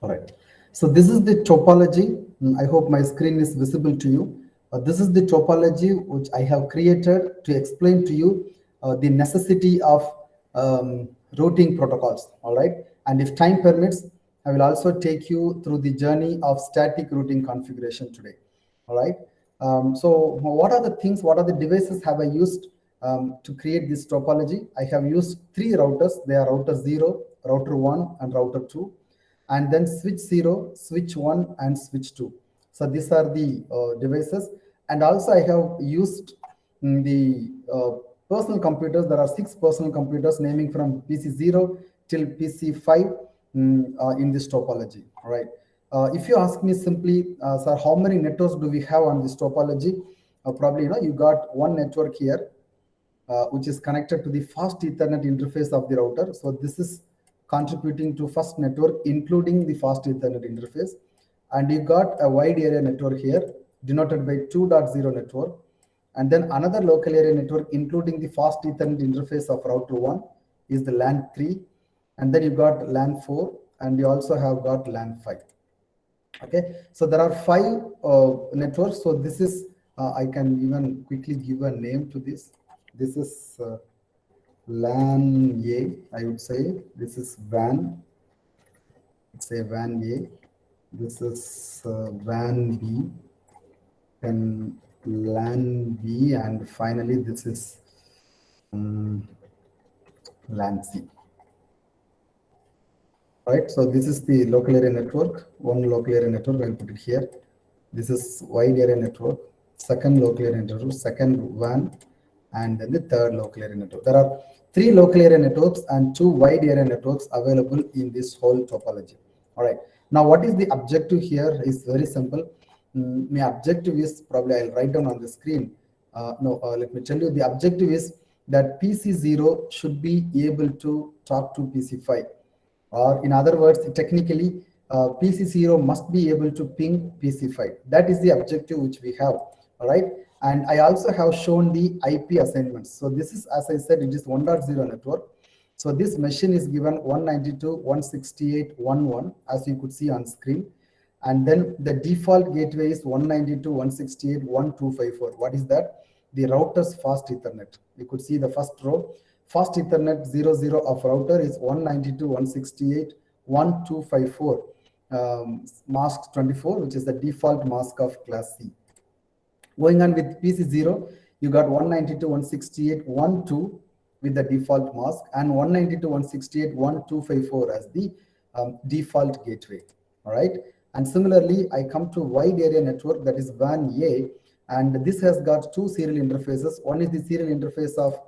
All right. So this is the topology. I hope my screen is visible to you. This is the topology which I have created to explain to you the necessity of routing protocols. All right. And if time permits, I will also take you through the journey of static routing configuration today. All right. So what are the things, what are the devices have I used to create this topology? I have used three routers. They are router 0, router 1, and router 2, and then switch 0, switch 1, and switch 2. So these are the devices. And also I have used the personal computers. There are 6 personal computers naming from PC0 till PC5 in this topology. All right. If you ask me simply, sir, how many networks do we have on this topology? Probably, you got one network here, which is connected to the fast Ethernet interface of the router. So this is contributing to first network, including the fast Ethernet interface. And you got a wide area network here, denoted by 2.0 network. And then another local area network, including the fast Ethernet interface of router 1, is the LAN 3. And then you got LAN 4, and you also have got LAN 5. Okay, so there are 5 networks. So this is, I can even quickly give a name to this. This is LAN A, I would say. This is WAN. Let's say WAN A. This is WAN B, and LAN B, and finally this is LAN C. Right, so this is the local area network, one local area network. I'll put it here. This is wide area network, second local area network, second WAN, and then the third local area network. There are 3 local area networks and 2 wide area networks available in this whole topology. All right. Now, what is the objective here is very simple. My objective is, probably I'll write down on the screen. Let me tell you, the objective is that PC0 should be able to talk to PC5. Or in other words, technically, PC0 must be able to ping PC5. That is the objective which we have. All right. And I also have shown the IP assignments. So this is, as I said, it is 1.0 network. So this machine is given 192.168.1.1, as you could see on screen. And then the default gateway is 192.168.1.254. What is that? The router's fast Ethernet. You could see the first row. Fast Ethernet 00 of router is 192.168.1.254, mask 24, which is the default mask of class C. Going on with PC0, you got 192.168.1.2 with the default mask, and 192.168.1.254 as the default gateway. All right. And similarly, I come to wide area network, that is WAN A, and this has got 2 serial interfaces. One is the serial interface of,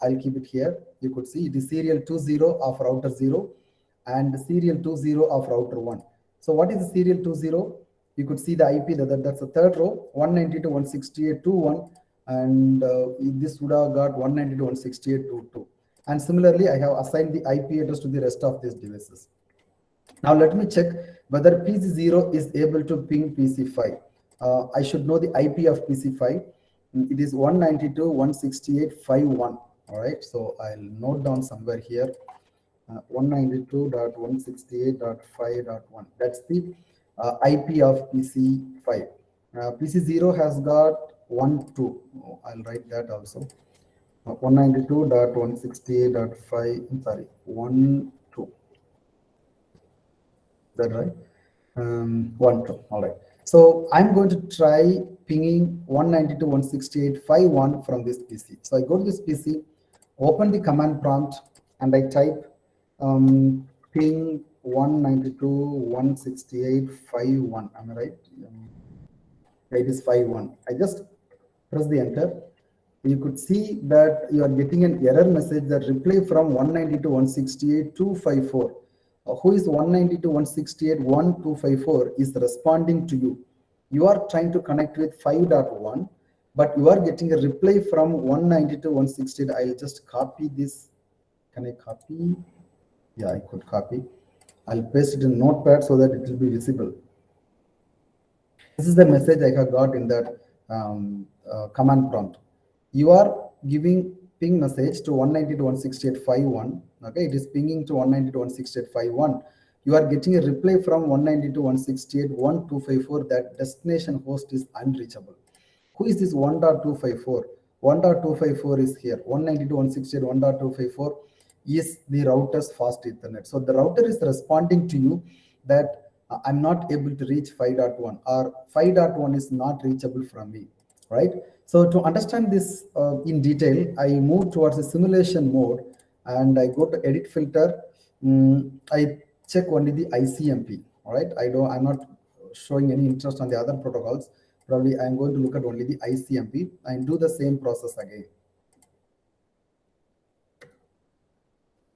I'll keep it here. You could see it is serial 20 of router 0 and serial 20 of router 1. So what is the serial 20? You could see the IP, that's the third row, 192.168.2.1, and this would have got 192.168.2.2. And similarly, I have assigned the IP address to the rest of these devices. Now let me check whether PC0 is able to ping PC5. I should know the IP of PC5. It is 192.168.5.1. All right, so I'll note down somewhere here, 192.168.5.1. That's the IP of PC5. PC0 has got 1.2. I'll write that also. 192.168.5. Sorry, 1.2. Is that right? 1.2. All right. So I'm going to try pinging 192.168.5.1 from this PC. So I go to this PC, open the command prompt, and I type ping 192.168.5.1. Am I right? It is 5.1. I just press the enter. You could see that you are getting an error message that reply from 192.168.254. Who is 192.168.1.254 is responding to you. You are trying to connect with 5.1, but you are getting a reply from 192.168. I'll just copy this. Can I copy? Yeah, I could copy. I'll paste it in Notepad so that it will be visible. This is the message I have got in that command prompt. You are giving ping message to 192.168.5.1. Okay, it is pinging to 192.168.5.1, you are getting a reply from 192.168.1.254 that destination host is unreachable. Who is this 1.254? 1.254 is here. 192.168.1.254 is the router's fast Ethernet. So the router is responding to you that I'm not able to reach 5.1 or 5.1 is not reachable from me, right? So to understand this in detail, I move towards a simulation mode and I go to edit filter. I check only the ICMP, all right? I'm not showing any interest on the other protocols. Probably I'm going to look at only the ICMP and do the same process again.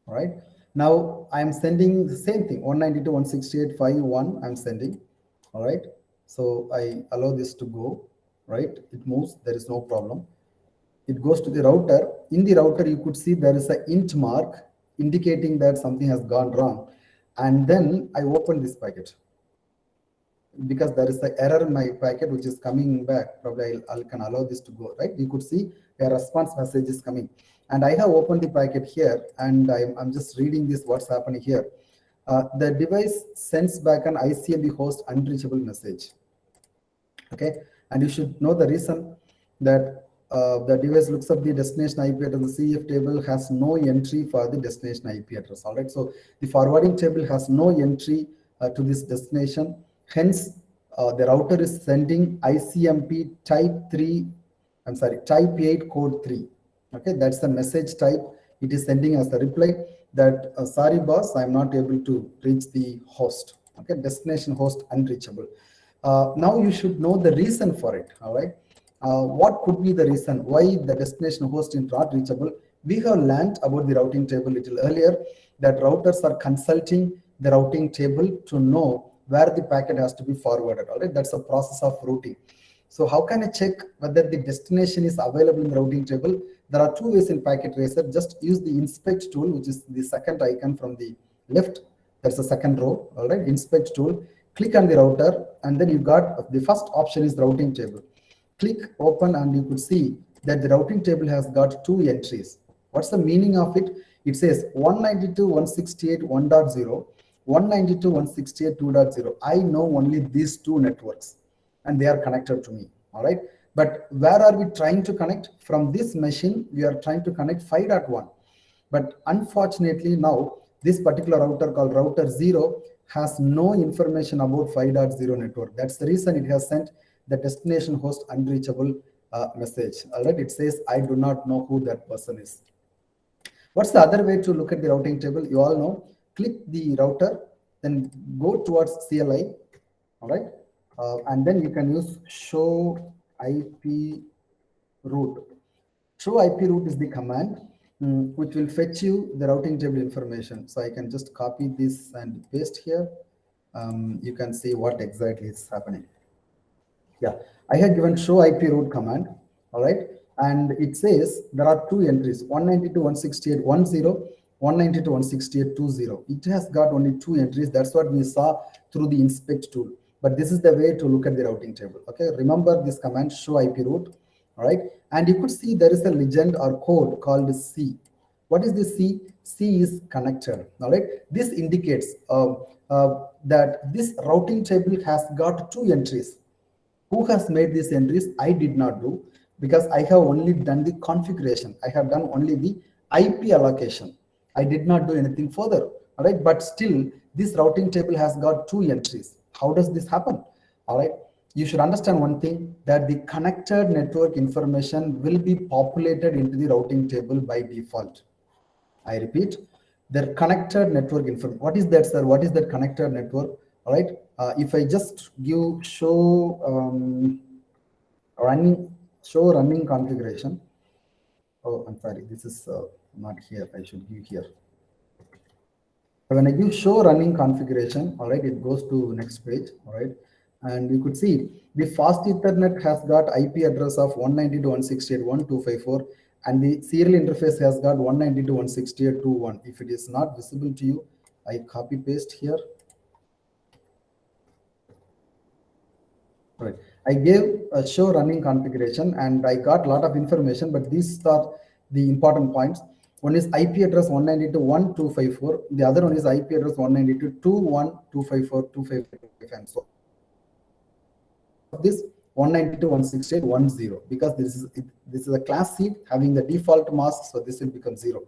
All right. Now I'm sending the same thing, 192.168.5.1 I'm sending. All right. So I allow this to go, right? It moves, there is no problem. It goes to the router. In the router, you could see there is an int mark indicating that something has gone wrong. And then I open this packet because there is an error in my packet which is coming back. Probably I can allow this to go, right? You could see a response message is coming. And I have opened the packet here and I'm just reading this, what's happening here. The device sends back an ICMP host unreachable message. Okay, and you should know the reason that the device looks up the destination IP address. The CF table has no entry for the destination IP address. All right, so the forwarding table has no entry to this destination. Hence, the router is sending ICMP type 8 code 3. Okay, that's the message type. It is sending as a reply that sorry boss, I'm not able to reach the host. Okay, destination host unreachable. Now you should know the reason for it. All right, what could be the reason why the destination host is not reachable? We have learned about the routing table a little earlier that routers are consulting the routing table to know where the packet has to be forwarded. All right, that's a process of routing. So how can I check whether the destination is available in the routing table? There are two ways in Packet Tracer. Just use the inspect tool, which is the second icon from the left. That's the second row. All right, inspect tool. Click on the router, and then you got the first option is the routing table. Click open, and you could see that the routing table has got two entries. What's the meaning of it? It says 192.168.1.0, 192.168.2.0. I know only these two networks, and they are connected to me. All right, but where are we trying to connect? From this machine we are trying to connect 5.1, but unfortunately now this particular router called router 0 has no information about 5.0 network. That's the reason it has sent the destination host unreachable message. All right, it says I do not know who that person is. What's the other way to look at the routing table? You all know, click the router, then go towards CLI. All right, and then you can use show IP route. Show IP route is the command which will fetch you the routing table information. So I can just copy this and paste here. You can see what exactly is happening. Yeah, I have given show IP route command. All right, and it says there are two entries, 192.168.10, 192.168.20. It has got only two entries. That's what we saw through the inspect tool. But this is the way to look at the routing table. Okay, remember this command show IP route. All right, and you could see there is a legend or code called C. What is this C? C is connected. All right, this indicates that this routing table has got two entries. Who has made these entries? I did not do, because I have only done the configuration. I have done only the IP allocation. I did not do anything further. All right, but still this routing table has got two entries. How does this happen? All right, you should understand one thing, that the connected network information will be populated into the routing table by default. I repeat, the connected network information. What is that, sir? What is that connected network? All right, if I just give show running configuration. Oh, I'm sorry, this is not here. I should give here. So when I give show running configuration, all right, it goes to next page. All right, and you could see the fast Ethernet has got IP address of 192.168.1.254, and the serial interface has got 192.168.2.1. If it is not visible to you, I copy paste here. Right, I gave a show running configuration and I got a lot of information, but these are the important points. One is IP address 192.1.254. The other one is IP address 192.2.1.254.255 and so on. This 192.168.1.0, because this is a class C having the default mask, so this will become 0.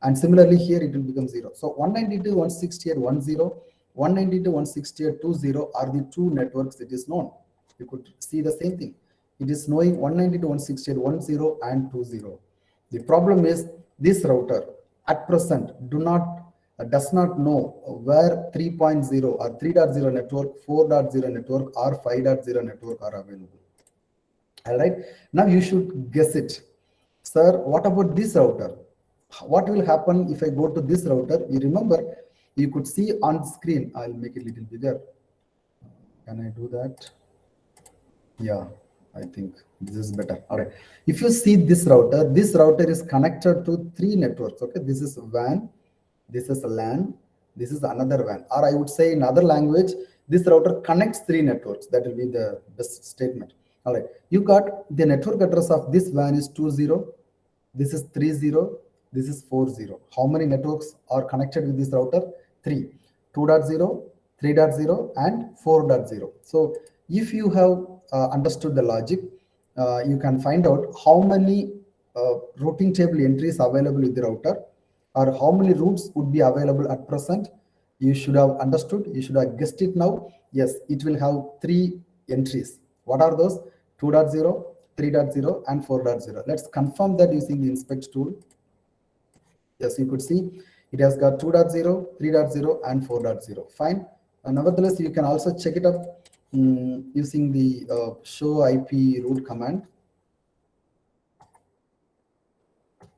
And similarly here it will become 0. So 192.168.1.0, 192.168.2.0 are the two networks it is known. You could see the same thing. It is knowing 192.168.1.0 and 2.0. The problem is this router at present does not know where 3.0 or 3.0 network, 4.0 network or 5.0 network are available. All right, now you should guess it. Sir, what about this router? What will happen if I go to this router? You remember, you could see on screen. I'll make it a little bigger. Can I do that? Yeah, I think this is better. All right, if you see this router is connected to 3 networks. Okay, this is WAN, this is LAN, this is another WAN, or I would say in other language, this router connects 3 networks. That will be the best statement. All right, you got the network address of this WAN is 20, this is 30, this is 40. How many networks are connected with this router? 3, 2.0, 3.0 and 4.0. So if you have understood the logic, you can find out how many routing table entries available with the router, or how many routes would be available at present. You should have understood, you should have guessed it now. Yes, it will have 3 entries. What are those? 2.0, 3.0 and 4.0. Let's confirm that using the inspect tool. Yes, you could see it has got 2.0, 3.0 and 4.0. Fine. Nevertheless, you can also check it up using the show IP route command.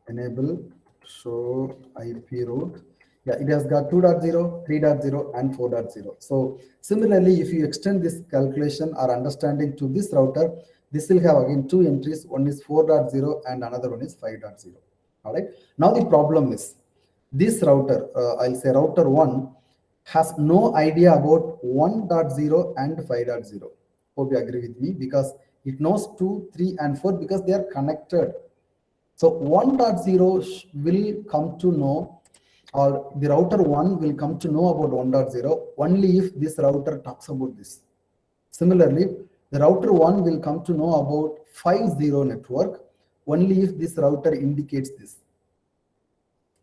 Enable show IP route. Yeah, it has got 2.0, 3.0 and 4.0. So similarly, if you extend this calculation or understanding to this router, this will have again 2 entries. One is 4.0 and another one is 5.0. All right. Now the problem is this router, I'll say router 1, has no idea about 1.0 and 5.0. Hope you agree with me, because it knows 2, 3 and 4 because they are connected. So 1.0 will come to know, or the router 1 will come to know about 1.0 only if this router talks about this. Similarly, the router 1 will come to know about 5.0 network only if this router indicates this.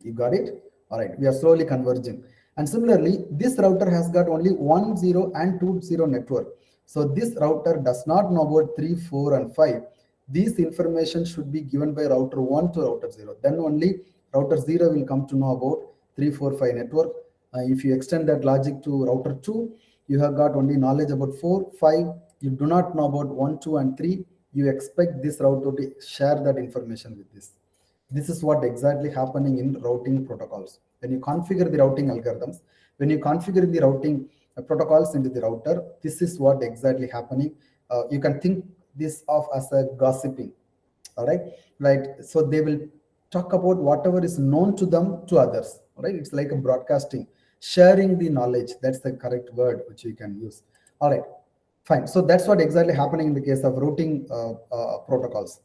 You got it? All right, we are slowly converging. And similarly, this router has got only 1.0 and 2.0 network. So this router does not know about 3, 4 and 5. This information should be given by router 1 to router 0. Then only router 0 will come to know about 3, 4, 5 network. If you extend that logic to router 2, you have got only knowledge about 4, 5. You do not know about 1, 2 and 3. You expect this router to share that information with this. This is what exactly happening in routing protocols. When you configure the routing algorithms, when you configure the routing protocols into the router, this is what exactly happening. You can think this of as a gossiping. All right, right. So they will talk about whatever is known to them to others. All right, it's like a broadcasting, sharing the knowledge. That's the correct word which you can use. All right, fine. So that's what exactly happening in the case of routing protocols.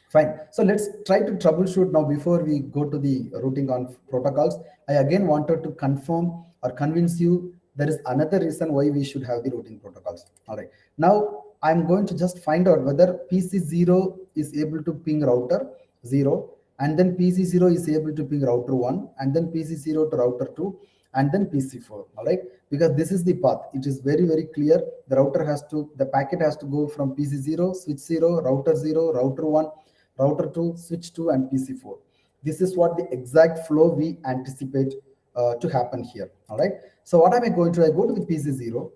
Fine. So let's try to troubleshoot now. Before we go to the routing on protocols, I again wanted to confirm or convince you there is another reason why we should have the routing protocols. All right. Now I'm going to just find out whether PC0 is able to ping router 0, and then PC0 is able to ping router 1, and then PC0 to router 2, and then PC4. All right. Because this is the path. It is very, very clear. The packet has to go from PC0, switch 0, router 0, router 1, router 2, switch 2 and PC4. This is what the exact flow we anticipate to happen here. All right. So what am I going to? I go to the PC0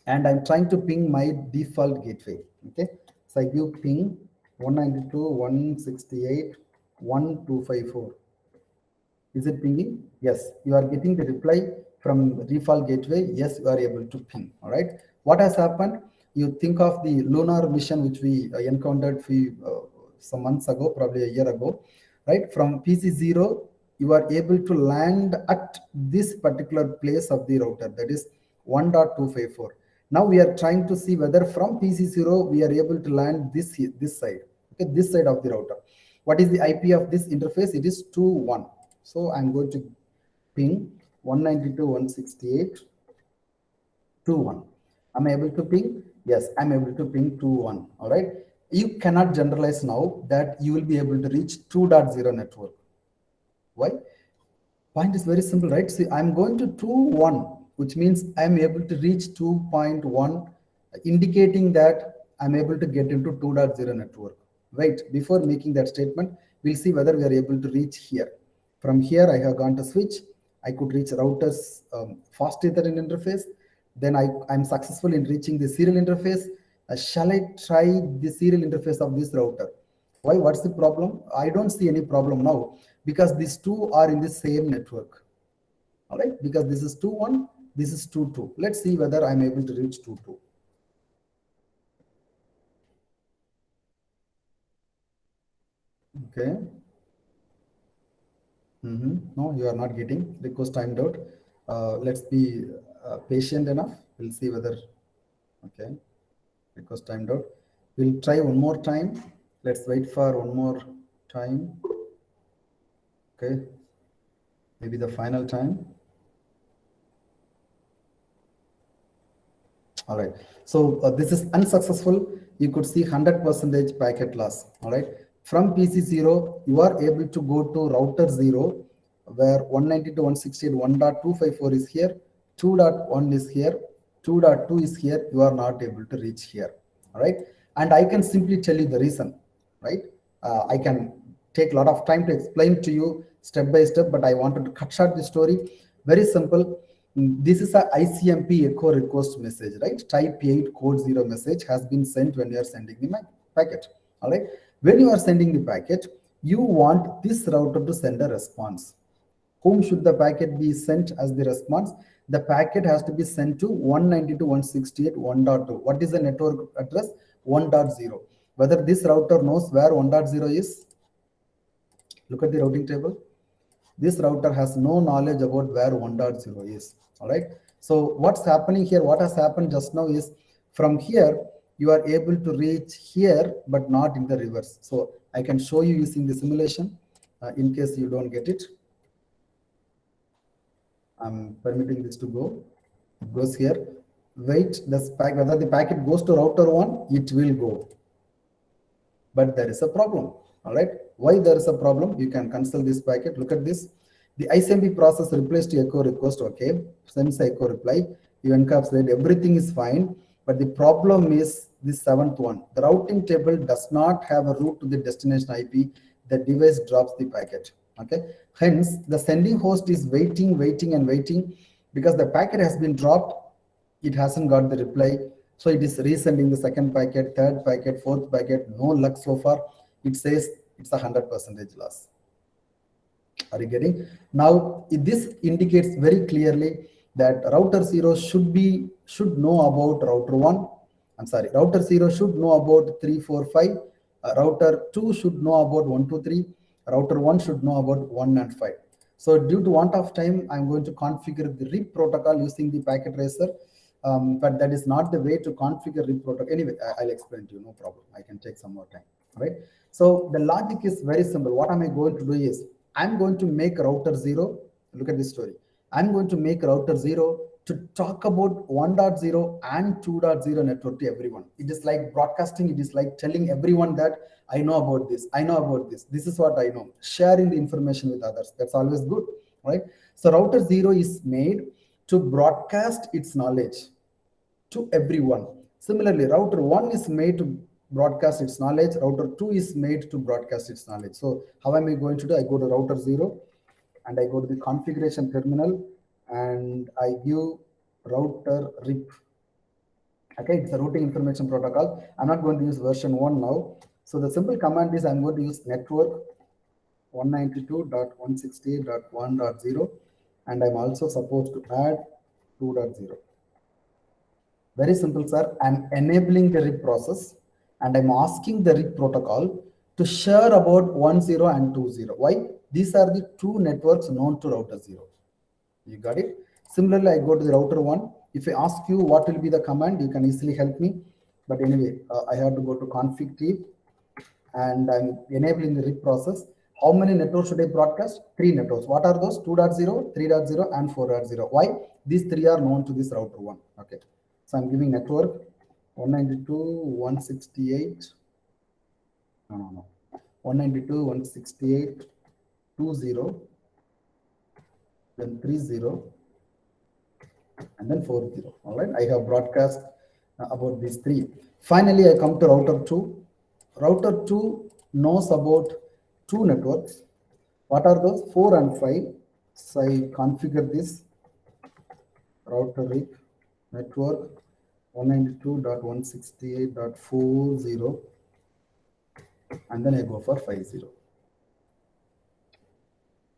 and I'm trying to ping my default gateway. Okay. So I give ping 192.168.1.254. Is it pinging? Yes. You are getting the reply from default gateway. Yes, you are able to ping. All right. What has happened? You think of the lunar mission which we encountered some months ago, probably a year ago, right? From PC0, you are able to land at this particular place of the router, that is 1.254. Now we are trying to see whether from PC0 we are able to land this side, okay, this side of the router. What is the IP of this interface? It is 2.1. So I'm going to ping 192.168.2.1. Am I able to ping? Yes, I'm able to ping 2.1. All right. You cannot generalize now that you will be able to reach 2.0 network. Why? Point is very simple, right? See, I'm going to 2.1, which means I'm able to reach 2.1, indicating that I'm able to get into 2.0 network. Wait, before making that statement, we'll see whether we are able to reach here. From here, I have gone to switch. I could reach routers fast Ethernet interface. Then I'm successful in reaching the serial interface. Shall I try the serial interface of this router? Why? What's the problem? I don't see any problem now because these two are in the same network. All right, because this is 2.1, this is 2.2. Let's see whether I'm able to reach 2.2. Okay. No, you are not getting request timed out. Let's be patient enough. We'll see whether, okay, request timed out. We'll try one more time. Let's wait for one more time. Okay, maybe the final time. All right, so this is unsuccessful. You could see 100% packet loss. All right, from PC0 you are able to go to router 0 where 192.168.1.254 is here, 2.1 is here, 2.2 is here. You are not able to reach here. All right, and I can simply tell you the reason. Right, I can take a lot of time to explain to you step by step, but I wanted to cut short the story. Very simple. This is a ICMP echo request message, right? Type 8 code 0 message has been sent when you are sending the packet. All right. When you are sending the packet, you want this router to send a response. Whom should the packet be sent as the response? The packet has to be sent to 192.168.1.2. What is the network address? 1.0. Whether this router knows where 1.0 is? Look at the routing table. This router has no knowledge about where 1.0 is. All right. So what's happening here? What has happened just now is from here, you are able to reach here, but not in the reverse. So I can show you using the simulation in case you don't get it. I'm permitting this to go. It goes here. Wait, whether the packet goes to router 1, it will go. But there is a problem. All right. Why there is a problem? You can cancel this packet. Look at this. The ICMP process replaced echo request. Okay, sends echo reply. You encapsulate, everything is fine. But the problem is this 7th one. The routing table does not have a route to the destination IP. The device drops the packet. Okay. Hence, the sending host is waiting because the packet has been dropped. It hasn't got the reply. So it is resending the second packet, third packet, fourth packet. No luck so far. It says it's 100% loss. Are you getting? Now, this indicates very clearly that router 0 should know about router 1. I'm sorry, router 0 should know about 3, 4, 5. Router 2 should know about 1, 2, 3. Router 1 should know about 1 and 5. So due to want of time, I'm going to configure the RIP protocol using the packet tracer. But that is not the way to configure RIP protocol. Anyway, I'll explain to you, no problem. I can take some more time, right? So the logic is very simple. What am I going to do is, I'm going to make router 0. Look at this story. I'm going to make router 0 to talk about 1.0 and 2.0 network to everyone. It is like broadcasting. It is like telling everyone that I know about this. I know about this. This is what I know. Sharing the information with others. That's always good, right? So router 0 is made to broadcast its knowledge to everyone. Similarly, router 1 is made to broadcast its knowledge. Router 2 is made to broadcast its knowledge. So how am I going to do? I go to router 0 and I go to the configuration terminal and I give router RIP. Okay, it's a routing information protocol. I'm not going to use version 1 now. So the simple command is I'm going to use network 192.168.1.0 and I'm also supposed to add 2.0. Very simple, sir. I'm enabling the RIP process and I'm asking the RIP protocol to share about 10 and 20. Why? These are the two networks known to router 0. You got it? Similarly, I go to the router 1. If I ask you what will be the command, you can easily help me. But anyway, I have to go to config team and I'm enabling the RIP process. How many networks should I broadcast? 3 networks. What are those? 2.0, 3.0, and 4.0. Why? These 3 are known to this router 1. Okay. So I'm giving network 192.168. No. 192.168.20, then 30, and then 40. All right. I have broadcast about these 3. Finally, I come to router 2. Router 2 knows about 2 networks. What are those? 4 and 5. So I configure this router RIP network 192.168.40, and then I go for 50.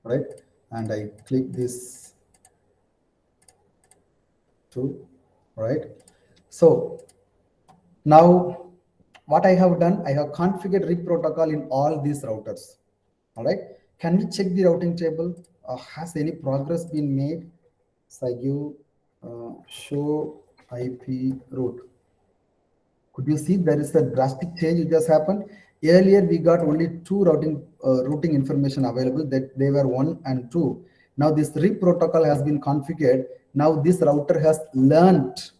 Right? And I click this 2. Right? So now what I have done, I have configured RIP protocol in all these routers. All right. Can we check the routing table? Has any progress been made? So I give show IP route. Could you see there is a drastic change which has happened? Earlier we got only 2 routing information available, that they were 1 and 2. Now this RIP protocol has been configured. Now this router has learned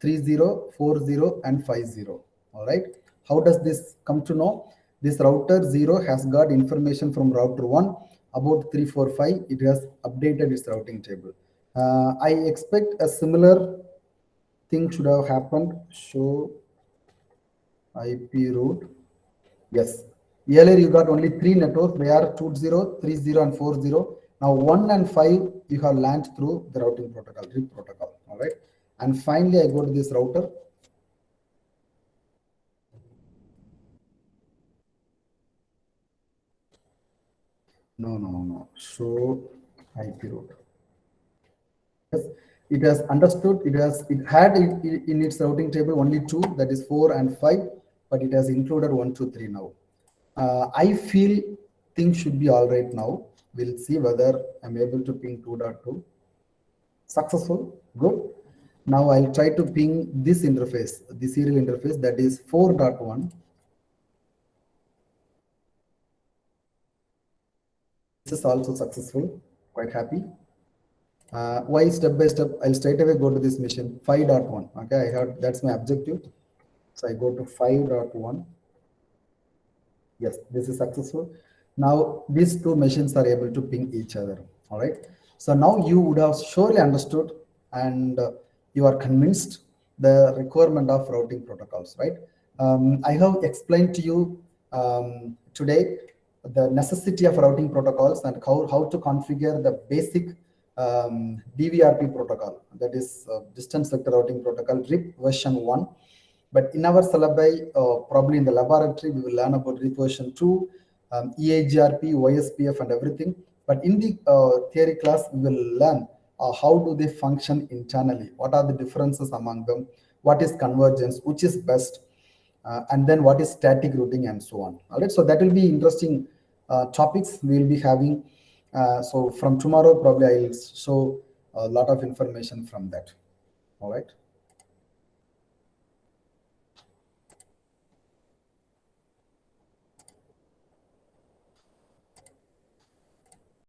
30, 40, and 50. All right. How does this come to know? This router 0 has got information from router 1 about 345. It has updated its routing table. I expect a similar thing should have happened. Show IP route. Yes. Earlier you got only 3 networks. They are 20, 30, and 40. Now 1 and 5 you have learned through the routing protocol, RIP protocol. All right. And finally I go to this router. No. Show IP route. Yes, it has understood. It had in its routing table only 2, that is 4 and 5, but it has included 1, 2, 3 now. I feel things should be all right now. We'll see whether I'm able to ping 2.2. Successful. Good. Now I'll try to ping this interface, the serial interface, that is 4.1. This is also successful. Quite happy. Why step by step? I'll straight away go to this mission 5.1. Okay, I heard that's my objective. So I go to 5.1. Yes, this is successful. Now these 2 machines are able to ping each other. All right. So now you would have surely understood, and you are convinced the requirement of routing protocols, right? I have explained to you today the necessity of routing protocols and how to configure the basic DVRP protocol, that is distance vector routing protocol, RIP version 1. But in our syllabi, probably in the laboratory, we will learn about RIP version 2, EAGRP, OSPF, and everything. But in the theory class, we will learn how do they function internally, what are the differences among them, what is convergence, which is best, and then what is static routing, and so on. All right, so that will be interesting topics we will be having. So from tomorrow, probably I'll show a lot of information from that. All right.